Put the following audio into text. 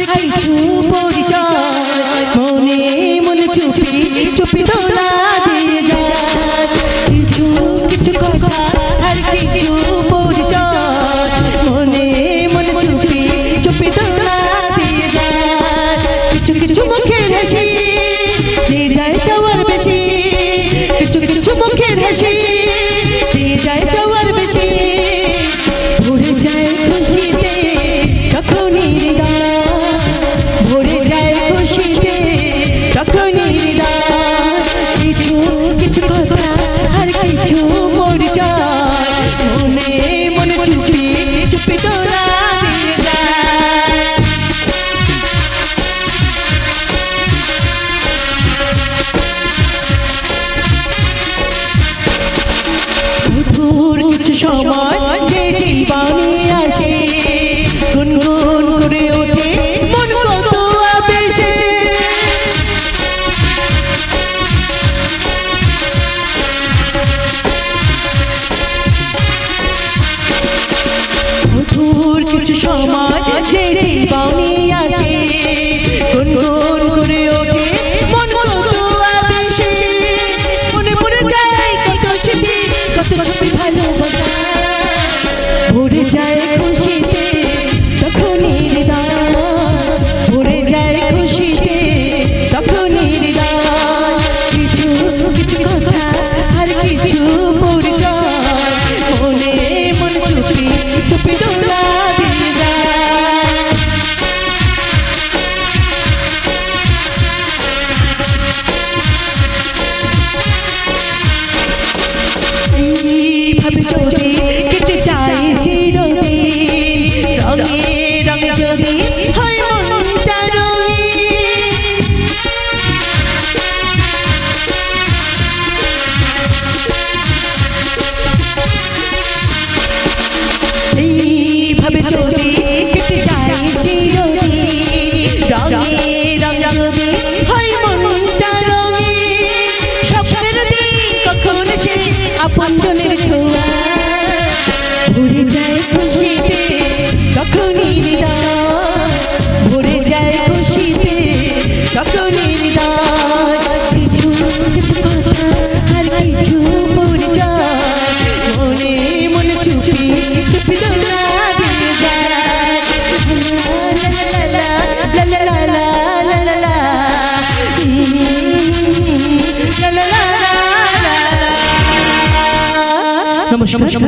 কিছু পরিচয় মনে মনে চুপি চুপি তোলা দিয়ে যায় কিছু কিছু কথা আর কিছু পরিচয় মনে মনে চুপি চুপি তোলা দিয়ে যায় কিছু কিছু মুখের হাসি দিয়ে যায় চাওয়ার বেশি কিছু কিছু মুখের হাসি দিয়ে যায় চাওয়ার বেশি ভরে যায় খুশিতে তখনই হৃদয় ভরে যায় খুশিতে তখনই হৃদয় কিছু কিছু কথা আর কিছু পরিচয় মনে মনে চুপি চুপি তোলা দিয়ে যায় মধুর কিছু সময় যে জীবনে আসে গুনগুন করে ওঠে মন কত আবেশে মধুর কিছু সময় যে জীবনে আসে গুনগুন করে ওঠে মন কত আবেশে মনে পড়ে যায় কত স্মৃতি কত ছবি ভালোবাসা ভরে যায় খুশিতে তখনই হৃদয় ভরে যায় খুশিতে তখনই হৃদয় কিছু কিছু কথা আর কিছু পরিচয় মনে মনে চুপি চুপি তোলা দিয়ে যায় এইভাবে যদি কেটে যায় চিরদিন রঙে রঙে যদি হয় মনটা রঙিন এইভাবে যদি কেটে যায় চিরদিন রঙে রঙে যদি হয় মনটা রঙিন স্বপ্নের দিন কখন সে আপনজনের ছোঁয়া ভরে যায় খুশিতে তখনই হৃদয় ভরে যায় খুশিতে তখনই হৃদয় কিছু কিছু কথা আর কিছু পরিচয় মনে মনে চুপি চুপি তোলা দিয়ে যায় লা লা লা লা লা লা লা লা লা লা লা লা লা। নমস্কার।